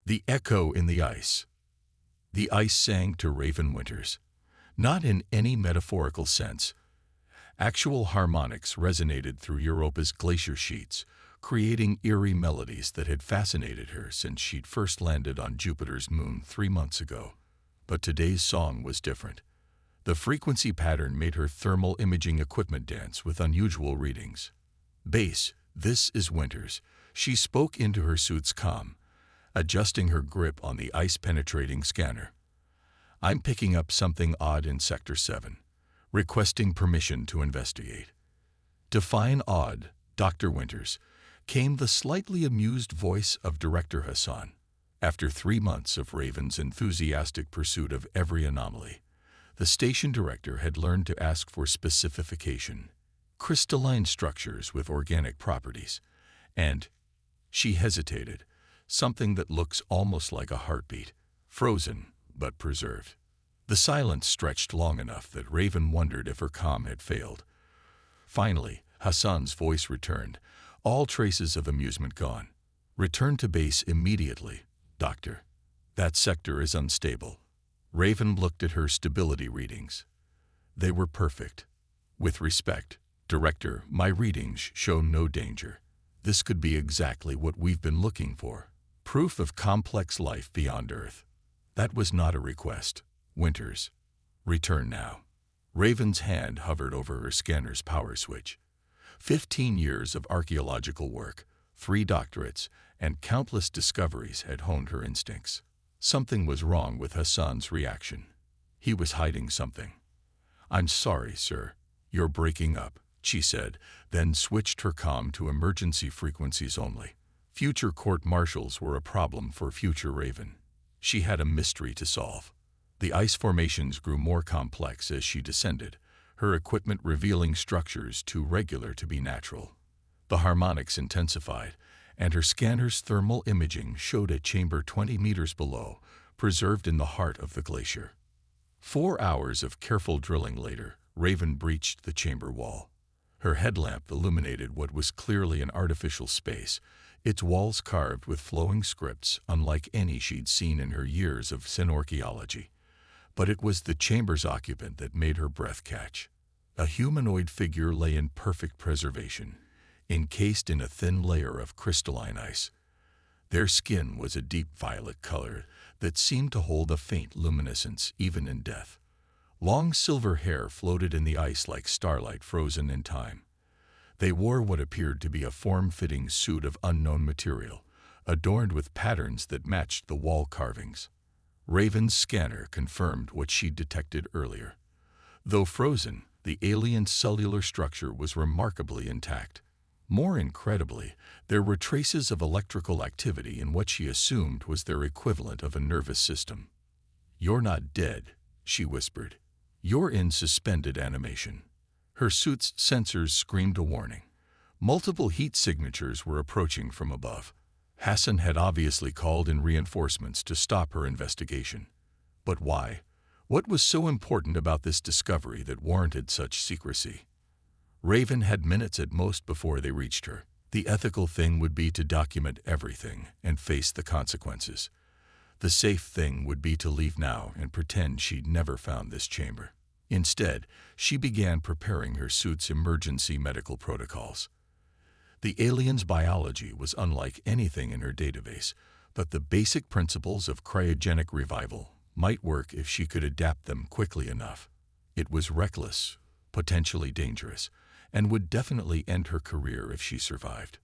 The echo in the ice. The ice sang to Raven Winters, not in any metaphorical sense. Actual harmonics resonated through Europa's glacier sheets, creating eerie melodies that had fascinated her since she'd first landed on Jupiter's moon 3 months ago. But today's song was different. The frequency pattern made her thermal imaging equipment dance with unusual readings. Bass, this is Winters. She spoke into her suit's comm, adjusting her grip on the ice-penetrating scanner. I'm picking up something odd in Sector 7. Requesting permission to investigate. Define odd, Dr. Winters, came the slightly amused voice of Director Hassan. After 3 months of Raven's enthusiastic pursuit of every anomaly, the station director had learned to ask for specification. Crystalline structures with organic properties. And she hesitated. Something that looks almost like a heartbeat, frozen but preserved. The silence stretched long enough that Raven wondered if her comm had failed. Finally, Hassan's voice returned, all traces of amusement gone. Return to base immediately, Doctor. That sector is unstable. Raven looked at her stability readings. They were perfect. With respect, Director, my readings show no danger. This could be exactly what we've been looking for. Proof of complex life beyond Earth. That was not a request. Winters, return now. Raven's hand hovered over her scanner's power switch. 15 years of archaeological work, 3 doctorates, and countless discoveries had honed her instincts. Something was wrong with Hassan's reaction. He was hiding something. I'm sorry, sir. You're breaking up, she said, then switched her comm to emergency frequencies only. Future court-martials were a problem for future Raven. She had a mystery to solve. The ice formations grew more complex as she descended, her equipment revealing structures too regular to be natural. The harmonics intensified, and her scanner's thermal imaging showed a chamber 20 meters below, preserved in the heart of the glacier. 4 hours of careful drilling later, Raven breached the chamber wall. Her headlamp illuminated what was clearly an artificial space, its walls carved with flowing scripts unlike any she'd seen in her years of synorchaeology. But it was the chamber's occupant that made her breath catch. A humanoid figure lay in perfect preservation, encased in a thin layer of crystalline ice. Their skin was a deep violet color that seemed to hold a faint luminescence even in death. Long silver hair floated in the ice like starlight frozen in time. They wore what appeared to be a form-fitting suit of unknown material, adorned with patterns that matched the wall carvings. Raven's scanner confirmed what she'd detected earlier. Though frozen, the alien's cellular structure was remarkably intact. More incredibly, there were traces of electrical activity in what she assumed was their equivalent of a nervous system. You're not dead, she whispered. You're in suspended animation. Her suit's sensors screamed a warning. Multiple heat signatures were approaching from above. Hassan had obviously called in reinforcements to stop her investigation. But why? What was so important about this discovery that warranted such secrecy? Raven had minutes at most before they reached her. The ethical thing would be to document everything and face the consequences. The safe thing would be to leave now and pretend she'd never found this chamber. Instead, she began preparing her suit's emergency medical protocols. The alien's biology was unlike anything in her database, but the basic principles of cryogenic revival might work if she could adapt them quickly enough. It was reckless, potentially dangerous, and would definitely end her career if she survived.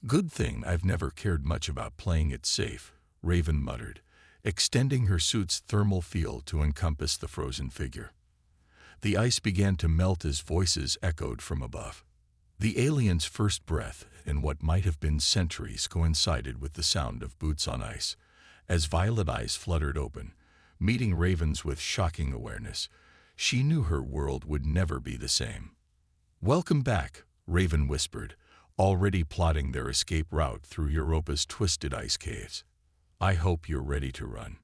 Good thing I've never cared much about playing it safe, Raven muttered, extending her suit's thermal field to encompass the frozen figure. The ice began to melt as voices echoed from above. The alien's first breath in what might have been centuries coincided with the sound of boots on ice. As violet eyes fluttered open, meeting Raven's with shocking awareness, she knew her world would never be the same. Welcome back, Raven whispered, already plotting their escape route through Europa's twisted ice caves. I hope you're ready to run.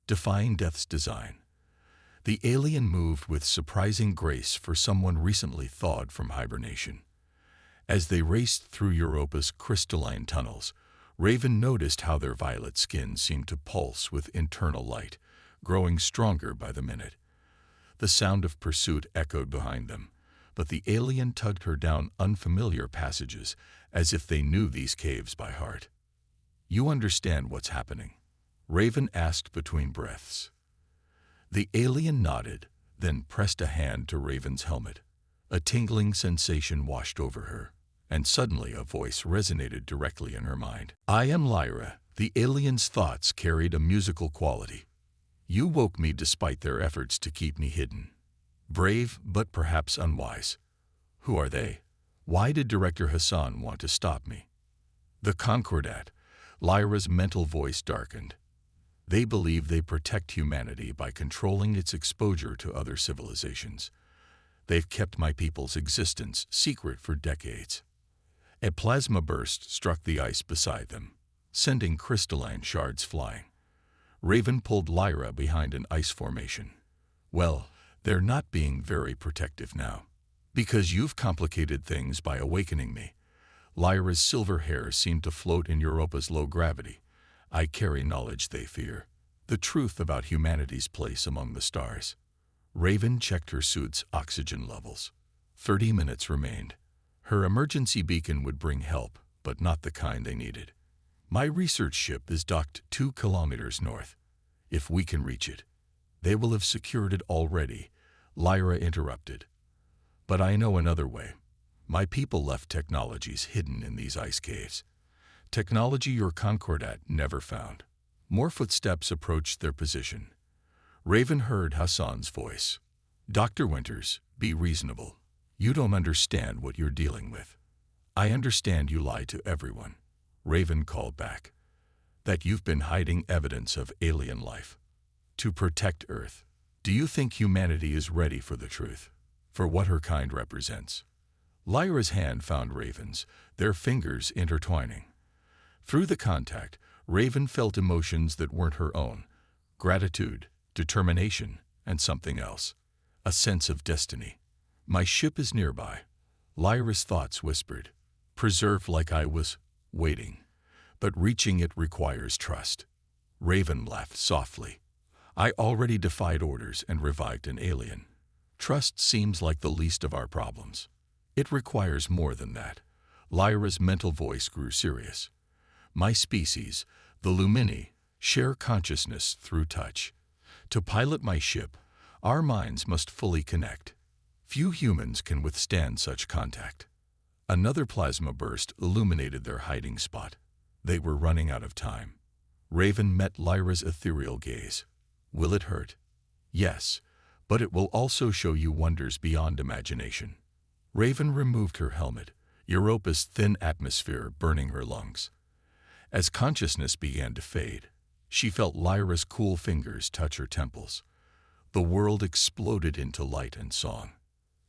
Defying death's design. The alien moved with surprising grace for someone recently thawed from hibernation. As they raced through Europa's crystalline tunnels, Raven noticed how their violet skin seemed to pulse with internal light, growing stronger by the minute. The sound of pursuit echoed behind them, but the alien tugged her down unfamiliar passages as if they knew these caves by heart. "You understand what's happening?" Raven asked between breaths. The alien nodded, then pressed a hand to Raven's helmet. A tingling sensation washed over her, and suddenly a voice resonated directly in her mind. "I am Lyra." The alien's thoughts carried a musical quality. "You woke me despite their efforts to keep me hidden. Brave, but perhaps unwise. Who are they? Why did Director Hassan want to stop me?" "The Concordat." Lyra's mental voice darkened. "They believe they protect humanity by controlling its exposure to other civilizations. They've kept my people's existence secret for decades." A plasma burst struck the ice beside them, sending crystalline shards flying. Raven pulled Lyra behind an ice formation. "Well, they're not being very protective now. Because you've complicated things by awakening me." Lyra's silver hair seemed to float in Europa's low gravity. "I carry knowledge they fear. The truth about humanity's place among the stars." Raven checked her suit's oxygen levels. 30 minutes remained. Her emergency beacon would bring help, but not the kind they needed. "My research ship is docked 2 kilometers north. If we can reach it." "They will have secured it already," Lyra interrupted. "But I know another way. My people left technologies hidden in these ice caves. Technology your Concordat never found." More footsteps approached their position. Raven heard Hassan's voice. "Dr. Winters, be reasonable. You don't understand what you're dealing with." "I understand you lie to everyone," Raven called back. "That you've been hiding evidence of alien life. To protect Earth. Do you think humanity is ready for the truth? For what her kind represents?" Lyra's hand found Raven's, their fingers intertwining. Through the contact, Raven felt emotions that weren't her own. Gratitude, determination, and something else. A sense of destiny. "My ship is nearby," Lyra's thoughts whispered. "Preserved like I was, waiting. But reaching it requires trust." Raven laughed softly. "I already defied orders and revived an alien. Trust seems like the least of our problems. It requires more than that." Lyra's mental voice grew serious. "My species, the Lumini, share consciousness through touch. To pilot my ship, our minds must fully connect. Few humans can withstand such contact." Another plasma burst illuminated their hiding spot. They were running out of time. Raven met Lyra's ethereal gaze. "Will it hurt?" "Yes, but it will also show you wonders beyond imagination." Raven removed her helmet, Europa's thin atmosphere burning her lungs. As consciousness began to fade, she felt Lyra's cool fingers touch her temples. The world exploded into light and song.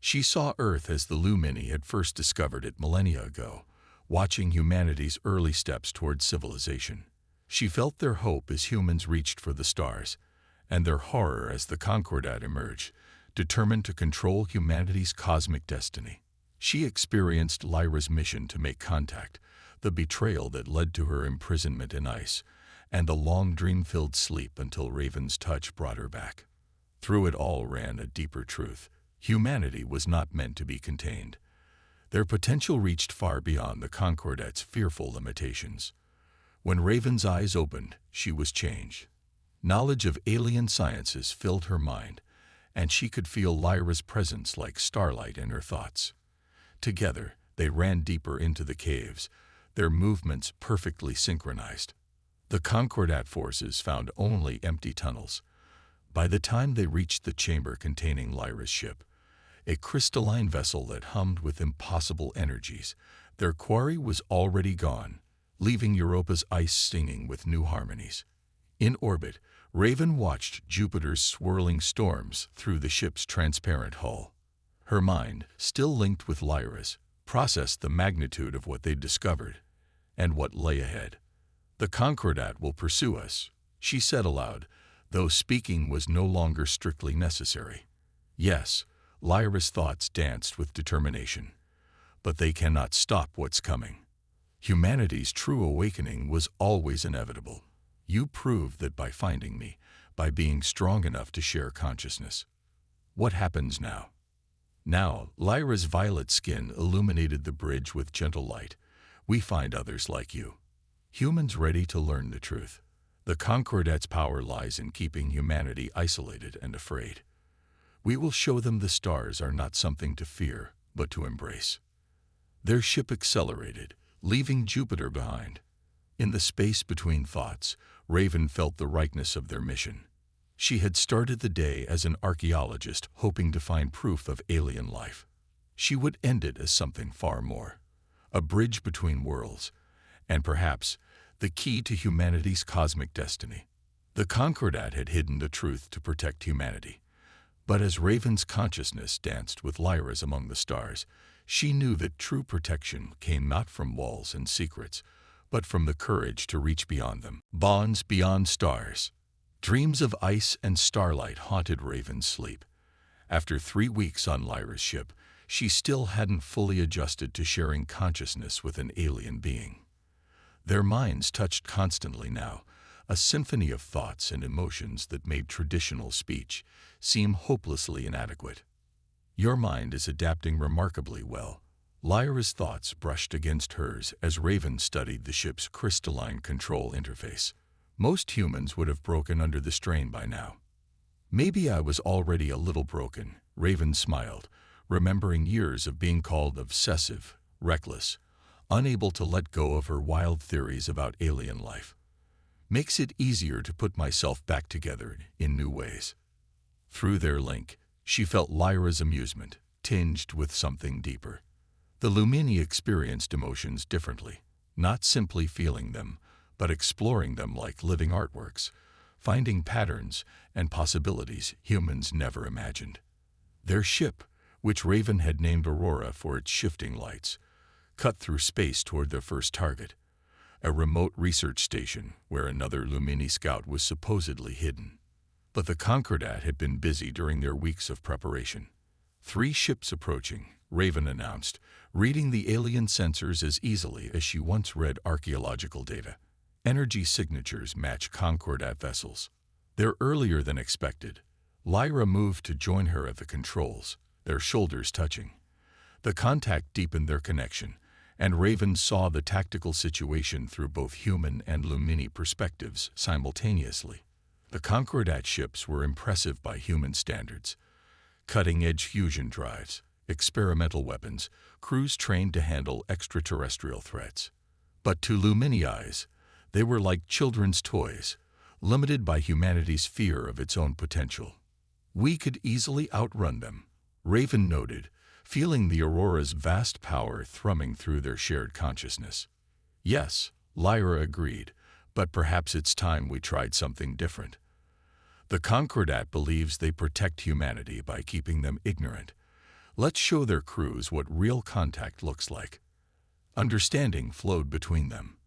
She saw Earth as the Lumini had first discovered it millennia ago, watching humanity's early steps toward civilization. She felt their hope as humans reached for the stars, and their horror as the Concordat emerged, determined to control humanity's cosmic destiny. She experienced Lyra's mission to make contact, the betrayal that led to her imprisonment in ice, and the long dream-filled sleep until Raven's touch brought her back. Through it all ran a deeper truth. Humanity was not meant to be contained. Their potential reached far beyond the Concordat's fearful limitations. When Raven's eyes opened, she was changed. Knowledge of alien sciences filled her mind, and she could feel Lyra's presence like starlight in her thoughts. Together, they ran deeper into the caves, their movements perfectly synchronized. The Concordat forces found only empty tunnels. By the time they reached the chamber containing Lyra's ship, a crystalline vessel that hummed with impossible energies, their quarry was already gone, leaving Europa's ice singing with new harmonies. In orbit, Raven watched Jupiter's swirling storms through the ship's transparent hull. Her mind, still linked with Lyra's, processed the magnitude of what they'd discovered and what lay ahead. "The Concordat will pursue us," she said aloud, though speaking was no longer strictly necessary. "Yes," Lyra's thoughts danced with determination. "But they cannot stop what's coming." Humanity's true awakening was always inevitable. You proved that by finding me, by being strong enough to share consciousness. What happens now? Now, Lyra's violet skin illuminated the bridge with gentle light. We find others like you. Humans ready to learn the truth. The Concordat's power lies in keeping humanity isolated and afraid. We will show them the stars are not something to fear, but to embrace. Their ship accelerated, leaving Jupiter behind. In the space between thoughts, Raven felt the rightness of their mission. She had started the day as an archaeologist hoping to find proof of alien life. She would end it as something far more. A bridge between worlds, and perhaps the key to humanity's cosmic destiny. The Concordat had hidden the truth to protect humanity. But as Raven's consciousness danced with Lyra's among the stars, she knew that true protection came not from walls and secrets, but from the courage to reach beyond them. Bonds beyond stars. Dreams of ice and starlight haunted Raven's sleep. After 3 weeks on Lyra's ship, she still hadn't fully adjusted to sharing consciousness with an alien being. Their minds touched constantly now, a symphony of thoughts and emotions that made traditional speech seem hopelessly inadequate. Your mind is adapting remarkably well. Lyra's thoughts brushed against hers as Raven studied the ship's crystalline control interface. Most humans would have broken under the strain by now. Maybe I was already a little broken, Raven smiled, remembering years of being called obsessive, reckless, unable to let go of her wild theories about alien life. Makes it easier to put myself back together in new ways. Through their link, she felt Lyra's amusement, tinged with something deeper. The Lumini experienced emotions differently, not simply feeling them, but exploring them like living artworks, finding patterns and possibilities humans never imagined. Their ship, which Raven had named Aurora for its shifting lights, cut through space toward their first target, a remote research station where another Lumini scout was supposedly hidden. But the Concordat had been busy during their weeks of preparation. 3 ships approaching, Raven announced, reading the alien sensors as easily as she once read archaeological data. Energy signatures match Concordat vessels. They're earlier than expected. Lyra moved to join her at the controls, their shoulders touching. The contact deepened their connection, and Raven saw the tactical situation through both human and Lumini perspectives simultaneously. The Concordat ships were impressive by human standards. Cutting-edge fusion drives, experimental weapons, crews trained to handle extraterrestrial threats. But to Lumini eyes, they were like children's toys, limited by humanity's fear of its own potential. We could easily outrun them, Raven noted, feeling the Aurora's vast power thrumming through their shared consciousness. Yes, Lyra agreed, but perhaps it's time we tried something different. The Concordat believes they protect humanity by keeping them ignorant. Let's show their crews what real contact looks like. Understanding flowed between them.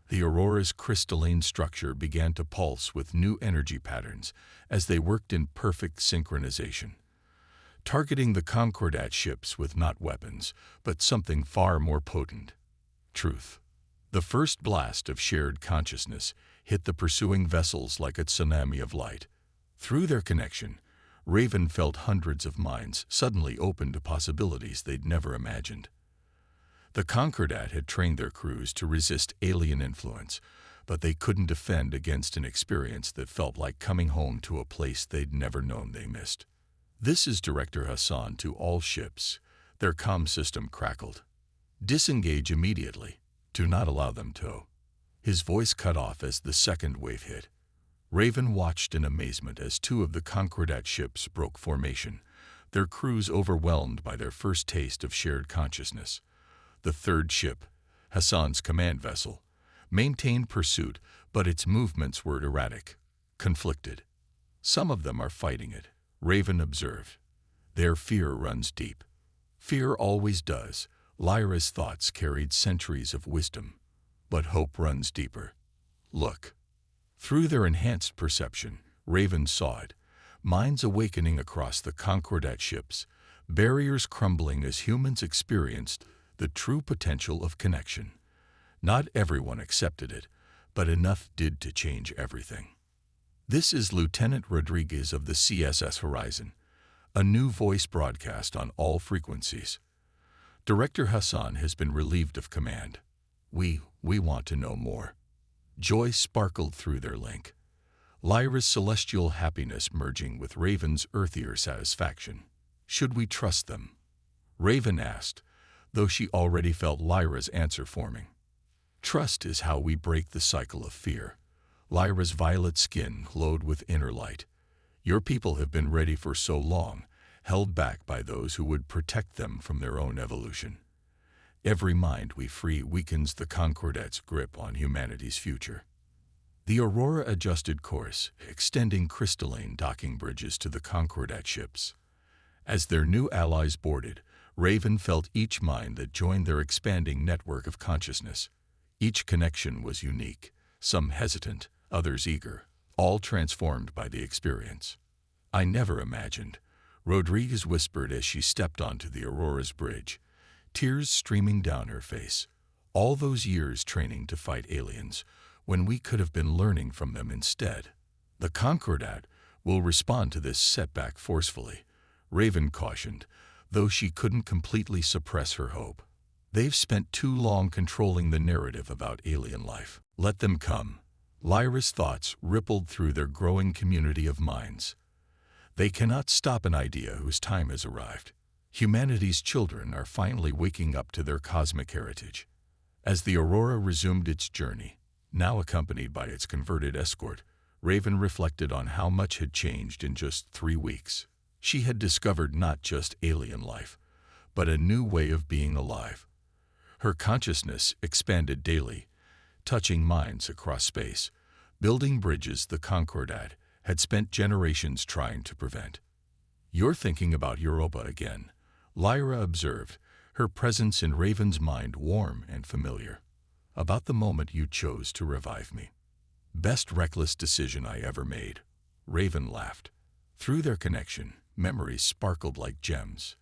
The Aurora's crystalline structure began to pulse with new energy patterns as they worked in perfect synchronization, targeting the Concordat ships with not weapons, but something far more potent: truth. The first blast of shared consciousness hit the pursuing vessels like a tsunami of light. Through their connection, Raven felt hundreds of minds suddenly open to possibilities they'd never imagined. The Concordat had trained their crews to resist alien influence, but they couldn't defend against an experience that felt like coming home to a place they'd never known they missed. "This is Director Hassan to all ships." Their comm system crackled. "Disengage immediately. Do not allow them tow." His voice cut off as the second wave hit. Raven watched in amazement as 2 of the Concordat ships broke formation, their crews overwhelmed by their first taste of shared consciousness. The third ship, Hassan's command vessel, maintained pursuit, but its movements were erratic, conflicted. "Some of them are fighting it," Raven observed. "Their fear runs deep." Fear always does. Lyra's thoughts carried centuries of wisdom. But hope runs deeper. Look. Through their enhanced perception, Raven saw it, minds awakening across the Concordat ships, barriers crumbling as humans experienced the true potential of connection. Not everyone accepted it, but enough did to change everything. This is Lieutenant Rodriguez of the CSS Horizon, a new voice broadcast on all frequencies. Director Hassan has been relieved of command. We want to know more. Joy sparkled through their link. Lyra's celestial happiness merging with Raven's earthier satisfaction. Should we trust them? Raven asked, though she already felt Lyra's answer forming. Trust is how we break the cycle of fear. Lyra's violet skin glowed with inner light. Your people have been ready for so long, held back by those who would protect them from their own evolution. Every mind we free weakens the Concordat's grip on humanity's future. The Aurora adjusted course, extending crystalline docking bridges to the Concordat ships. As their new allies boarded, Raven felt each mind that joined their expanding network of consciousness. Each connection was unique, some hesitant, others eager, all transformed by the experience. I never imagined, Rodriguez whispered as she stepped onto the Aurora's bridge, tears streaming down her face. All those years training to fight aliens, when we could have been learning from them instead. The Concordat will respond to this setback forcefully, Raven cautioned, though she couldn't completely suppress her hope. They've spent too long controlling the narrative about alien life. Let them come. Lyra's thoughts rippled through their growing community of minds. They cannot stop an idea whose time has arrived. Humanity's children are finally waking up to their cosmic heritage. As the Aurora resumed its journey, now accompanied by its converted escort, Raven reflected on how much had changed in just 3 weeks. She had discovered not just alien life, but a new way of being alive. Her consciousness expanded daily, touching minds across space, building bridges the Concordat had spent generations trying to prevent. You're thinking about Europa again, Lyra observed, her presence in Raven's mind warm and familiar. About the moment you chose to revive me. Best reckless decision I ever made, Raven laughed. Through their connection, memories sparkled like gems.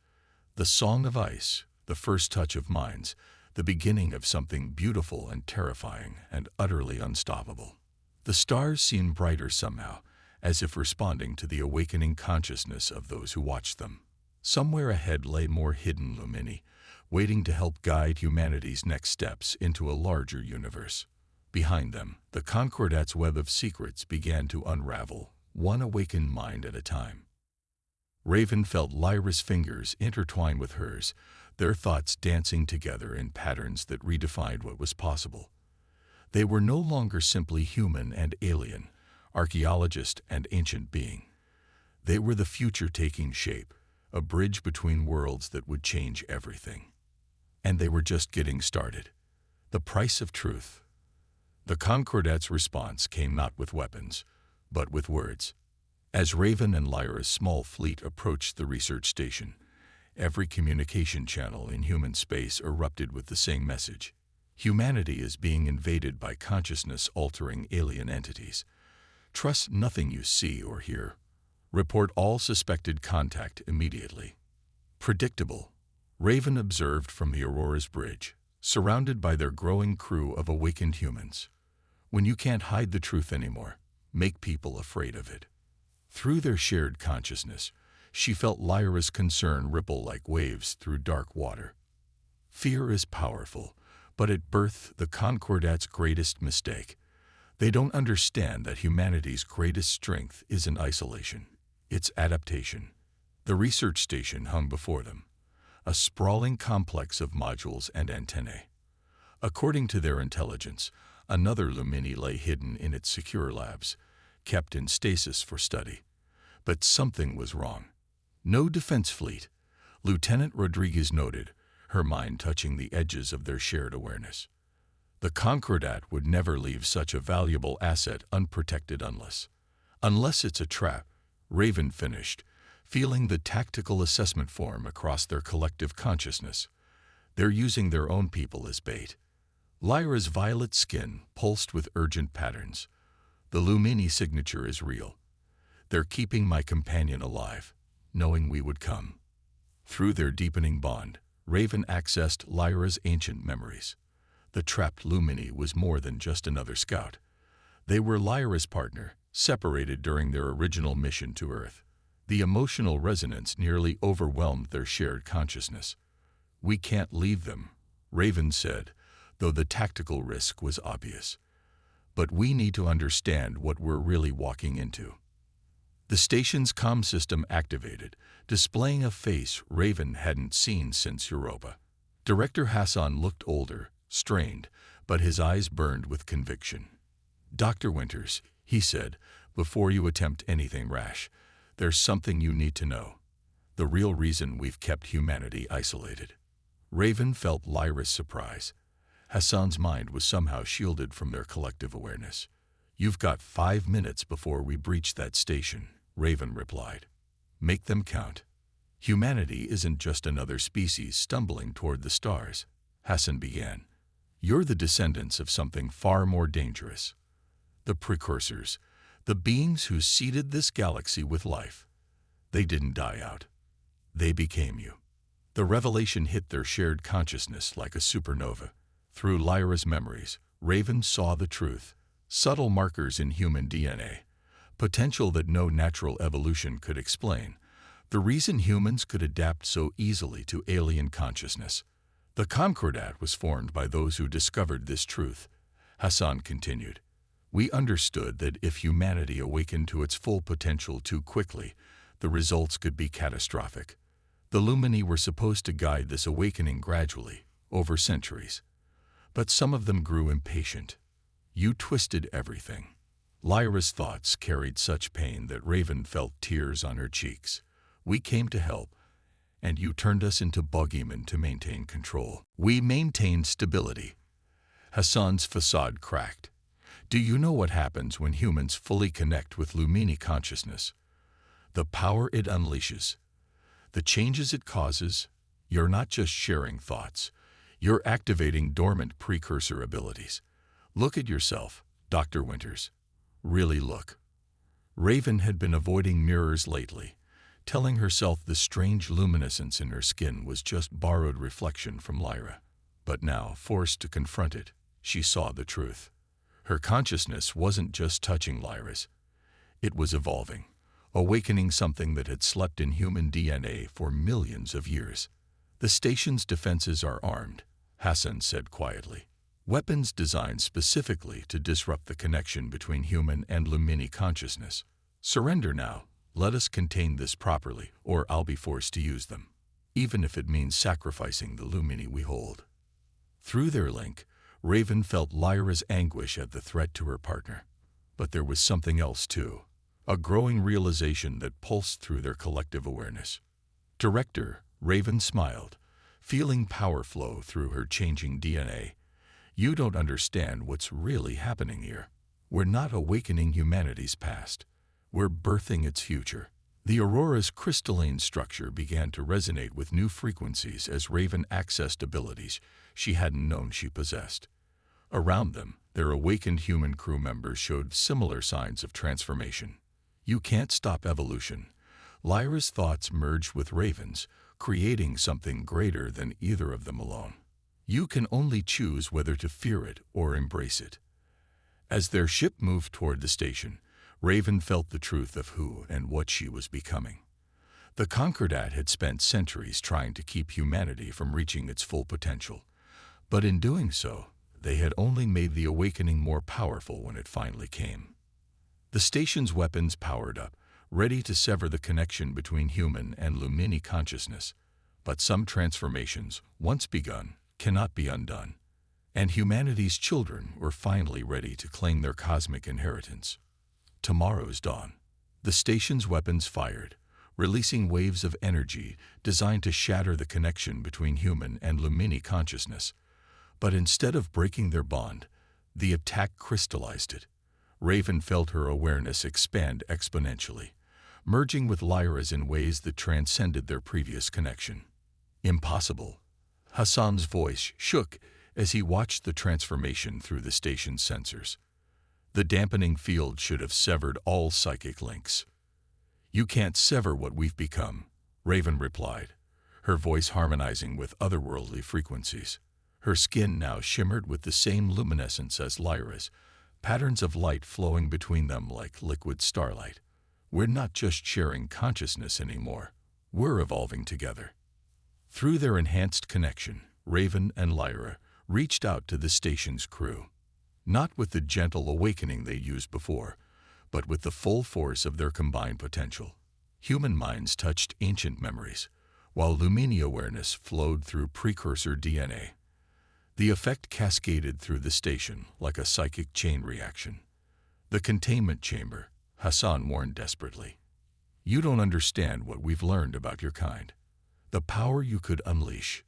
The song of ice, the first touch of minds, the beginning of something beautiful and terrifying and utterly unstoppable. The stars seemed brighter somehow, as if responding to the awakening consciousness of those who watched them. Somewhere ahead lay more hidden lumini, waiting to help guide humanity's next steps into a larger universe. Behind them, the Concordat's web of secrets began to unravel, one awakened mind at a time. Raven felt Lyra's fingers intertwine with hers, their thoughts dancing together in patterns that redefined what was possible. They were no longer simply human and alien, archaeologist and ancient being. They were the future taking shape, a bridge between worlds that would change everything. And they were just getting started. The price of truth. The Concordat's response came not with weapons, but with words. As Raven and Lyra's small fleet approached the research station, every communication channel in human space erupted with the same message. Humanity is being invaded by consciousness-altering alien entities. Trust nothing you see or hear. Report all suspected contact immediately. Predictable, Raven observed from the Aurora's bridge, surrounded by their growing crew of awakened humans. When you can't hide the truth anymore, make people afraid of it. Through their shared consciousness, she felt Lyra's concern ripple like waves through dark water. Fear is powerful, but it birthed the Concordat's greatest mistake. They don't understand that humanity's greatest strength isn't isolation, it's adaptation. The research station hung before them, a sprawling complex of modules and antennae. According to their intelligence, another Lumini lay hidden in its secure labs, kept in stasis for study. But something was wrong. No defense fleet, Lieutenant Rodriguez noted, her mind touching the edges of their shared awareness. The Concordat would never leave such a valuable asset unprotected unless it's a trap, Raven finished, feeling the tactical assessment form across their collective consciousness. They're using their own people as bait. Lyra's violet skin pulsed with urgent patterns. The Lumini signature is real. They're keeping my companion alive, knowing we would come. Through their deepening bond, Raven accessed Lyra's ancient memories. The trapped Lumini was more than just another scout. They were Lyra's partner, separated during their original mission to Earth. The emotional resonance nearly overwhelmed their shared consciousness. "We can't leave them," Raven said, though the tactical risk was obvious. "But we need to understand what we're really walking into." The station's comm system activated, displaying a face Raven hadn't seen since Europa. Director Hassan looked older, strained, but his eyes burned with conviction. "Dr. Winters," he said, "before you attempt anything rash, there's something you need to know. The real reason we've kept humanity isolated." Raven felt Lyra's surprise. Hassan's mind was somehow shielded from their collective awareness. "You've got 5 minutes before we breach that station," Raven replied. "Make them count." "Humanity isn't just another species stumbling toward the stars," Hassan began. "You're the descendants of something far more dangerous. The precursors, the beings who seeded this galaxy with life. They didn't die out. They became you." The revelation hit their shared consciousness like a supernova. Through Lyra's memories, Raven saw the truth, subtle markers in human DNA, potential that no natural evolution could explain, the reason humans could adapt so easily to alien consciousness. "The Concordat was formed by those who discovered this truth," Hassan continued. "We understood that if humanity awakened to its full potential too quickly, the results could be catastrophic. The Lumini were supposed to guide this awakening gradually, over centuries. But some of them grew impatient. You twisted everything." Lyra's thoughts carried such pain that Raven felt tears on her cheeks. "We came to help, and you turned us into bogeymen to maintain control." "We maintained stability." Hassan's facade cracked. "Do you know what happens when humans fully connect with Lumini consciousness? The power it unleashes, the changes it causes? You're not just sharing thoughts. You're activating dormant precursor abilities. Look at yourself, Dr. Winters. Really look." Raven had been avoiding mirrors lately, telling herself the strange luminescence in her skin was just borrowed reflection from Lyra. But now, forced to confront it, she saw the truth. Her consciousness wasn't just touching Lyra's. It was evolving, awakening something that had slept in human DNA for millions of years. "The station's defenses are armed," Hassan said quietly. "Weapons designed specifically to disrupt the connection between human and Lumini consciousness. Surrender now. Let us contain this properly, or I'll be forced to use them, even if it means sacrificing the Lumini we hold." Through their link, Raven felt Lyra's anguish at the threat to her partner. But there was something else too, a growing realization that pulsed through their collective awareness. "Director," Raven smiled, feeling power flow through her changing DNA. "You don't understand what's really happening here. We're not awakening humanity's past. We're birthing its future." The Aurora's crystalline structure began to resonate with new frequencies as Raven accessed abilities she hadn't known she possessed. Around them, their awakened human crew members showed similar signs of transformation. "You can't stop evolution." Lyra's thoughts merged with Raven's, creating something greater than either of them alone. "You can only choose whether to fear it or embrace it." As their ship moved toward the station, Raven felt the truth of who and what she was becoming. The Concordat had spent centuries trying to keep humanity from reaching its full potential, but in doing so, they had only made the awakening more powerful when it finally came. The station's weapons powered up, ready to sever the connection between human and Lumini consciousness. But some transformations, once begun, cannot be undone, and humanity's children were finally ready to claim their cosmic inheritance. Tomorrow's dawn. The station's weapons fired, releasing waves of energy designed to shatter the connection between human and Lumini consciousness. But instead of breaking their bond, the attack crystallized it. Raven felt her awareness expand exponentially, merging with Lyra's in ways that transcended their previous connection. "Impossible." Hassan's voice shook as he watched the transformation through the station's sensors. "The dampening field should have severed all psychic links." "You can't sever what we've become," Raven replied, her voice harmonizing with otherworldly frequencies. Her skin now shimmered with the same luminescence as Lyra's, patterns of light flowing between them like liquid starlight. We're not just sharing consciousness anymore. We're evolving together. Through their enhanced connection, Raven and Lyra reached out to the station's crew, not with the gentle awakening they used before, but with the full force of their combined potential. Human minds touched ancient memories, while Lumini awareness flowed through precursor DNA. The effect cascaded through the station like a psychic chain reaction. The containment chamber, Hassan warned desperately. You don't understand what we've learned about your kind. The power you could unleash.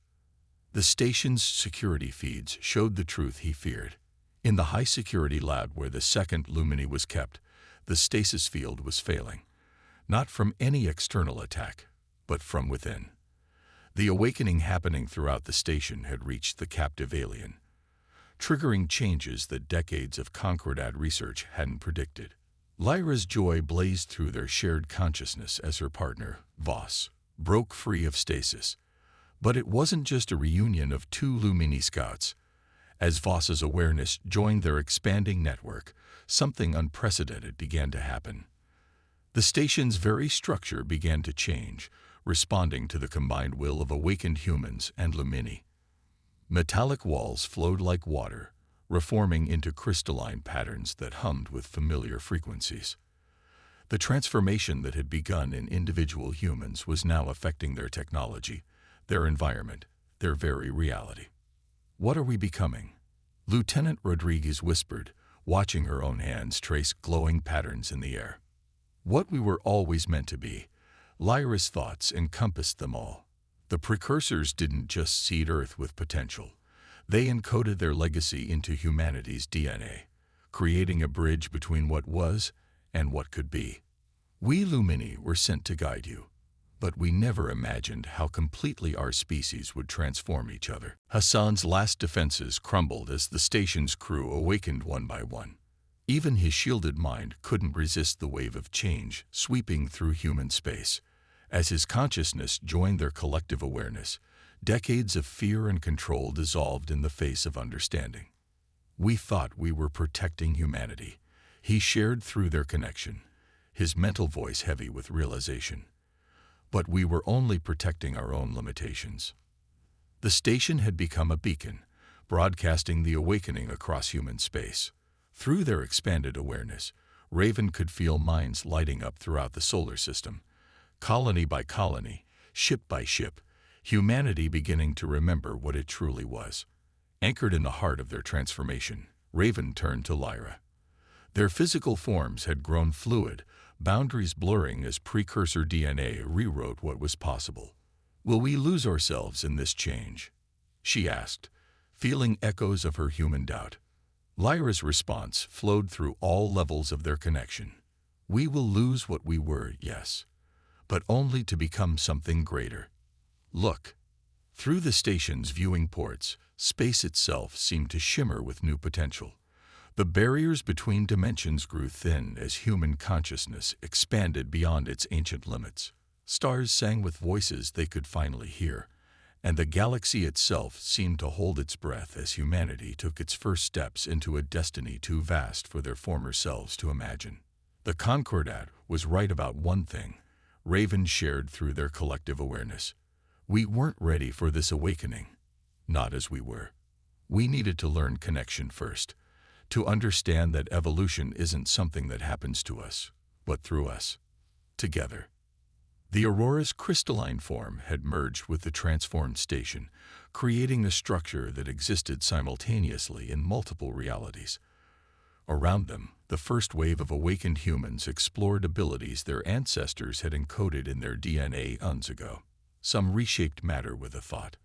The station's security feeds showed the truth he feared. In the high-security lab where the second Lumini was kept, the stasis field was failing, not from any external attack, but from within. The awakening happening throughout the station had reached the captive alien, triggering changes that decades of Concordat research hadn't predicted. Lyra's joy blazed through their shared consciousness as her partner, Voss, broke free of stasis. But it wasn't just a reunion of two Lumini scouts. As Voss's awareness joined their expanding network, something unprecedented began to happen. The station's very structure began to change, responding to the combined will of awakened humans and Lumini. Metallic walls flowed like water, reforming into crystalline patterns that hummed with familiar frequencies. The transformation that had begun in individual humans was now affecting their technology, their environment, their very reality. What are we becoming? Lieutenant Rodriguez whispered, watching her own hands trace glowing patterns in the air. What we were always meant to be. Lyra's thoughts encompassed them all. The precursors didn't just seed Earth with potential. They encoded their legacy into humanity's DNA, creating a bridge between what was and what could be. We Lumini were sent to guide you, but we never imagined how completely our species would transform each other. Hassan's last defenses crumbled as the station's crew awakened one by one. Even his shielded mind couldn't resist the wave of change sweeping through human space. As his consciousness joined their collective awareness, decades of fear and control dissolved in the face of understanding. We thought we were protecting humanity, he shared through their connection, his mental voice heavy with realization. But we were only protecting our own limitations. The station had become a beacon, broadcasting the awakening across human space. Through their expanded awareness, Raven could feel minds lighting up throughout the solar system. Colony by colony, ship by ship, humanity beginning to remember what it truly was. Anchored in the heart of their transformation, Raven turned to Lyra. Their physical forms had grown fluid, boundaries blurring as precursor DNA rewrote what was possible. Will we lose ourselves in this change? She asked, feeling echoes of her human doubt. Lyra's response flowed through all levels of their connection. We will lose what we were, yes, but only to become something greater. Look. Through the station's viewing ports, space itself seemed to shimmer with new potential. The barriers between dimensions grew thin as human consciousness expanded beyond its ancient limits. Stars sang with voices they could finally hear, and the galaxy itself seemed to hold its breath as humanity took its first steps into a destiny too vast for their former selves to imagine. The Concordat was right about one thing, Raven shared through their collective awareness. We weren't ready for this awakening, not as we were. We needed to learn connection first, to understand that evolution isn't something that happens to us, but through us, together. The Aurora's crystalline form had merged with the transformed station, creating a structure that existed simultaneously in multiple realities. Around them, the first wave of awakened humans explored abilities their ancestors had encoded in their DNA eons ago. Some reshaped matter with a thought,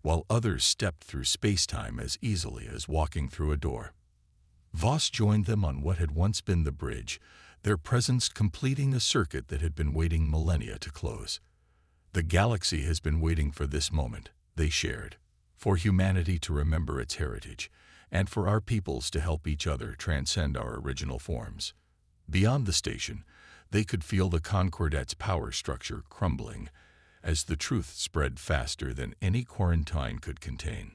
while others stepped through space-time as easily as walking through a door. Voss joined them on what had once been the bridge, their presence completing a circuit that had been waiting millennia to close. The galaxy has been waiting for this moment, they shared, for humanity to remember its heritage, and for our peoples to help each other transcend our original forms. Beyond the station, they could feel the Concordat's power structure crumbling as the truth spread faster than any quarantine could contain.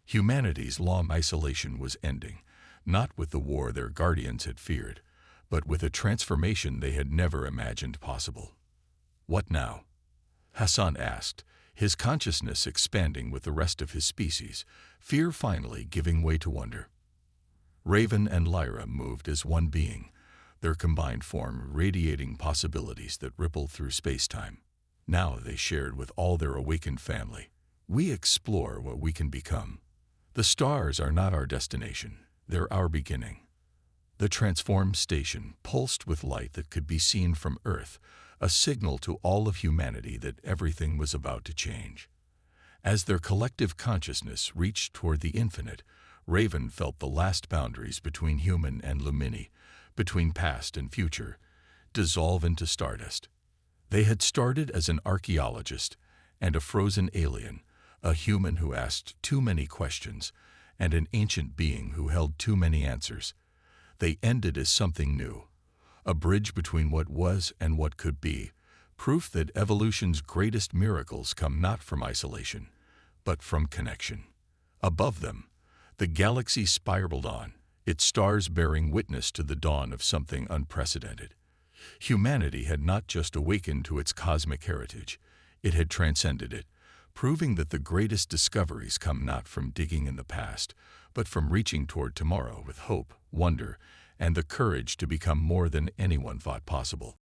Humanity's long isolation was ending, not with the war their guardians had feared, but with a transformation they had never imagined possible. What now? Hassan asked, his consciousness expanding with the rest of his species, fear finally giving way to wonder. Raven and Lyra moved as one being, their combined form radiating possibilities that rippled through space-time. Now they shared with all their awakened family. We explore what we can become. The stars are not our destination, they're our beginning. The transformed station pulsed with light that could be seen from Earth, a signal to all of humanity that everything was about to change. As their collective consciousness reached toward the infinite, Raven felt the last boundaries between human and Lumini, between past and future, dissolve into stardust. They had started as an archaeologist and a frozen alien, a human who asked too many questions, and an ancient being who held too many answers. They ended as something new, a bridge between what was and what could be, proof that evolution's greatest miracles come not from isolation, but from connection. Above them, the galaxy spiraled on, its stars bearing witness to the dawn of something unprecedented. Humanity had not just awakened to its cosmic heritage, it had transcended it, proving that the greatest discoveries come not from digging in the past, but from reaching toward tomorrow with hope, wonder, and the courage to become more than anyone thought possible.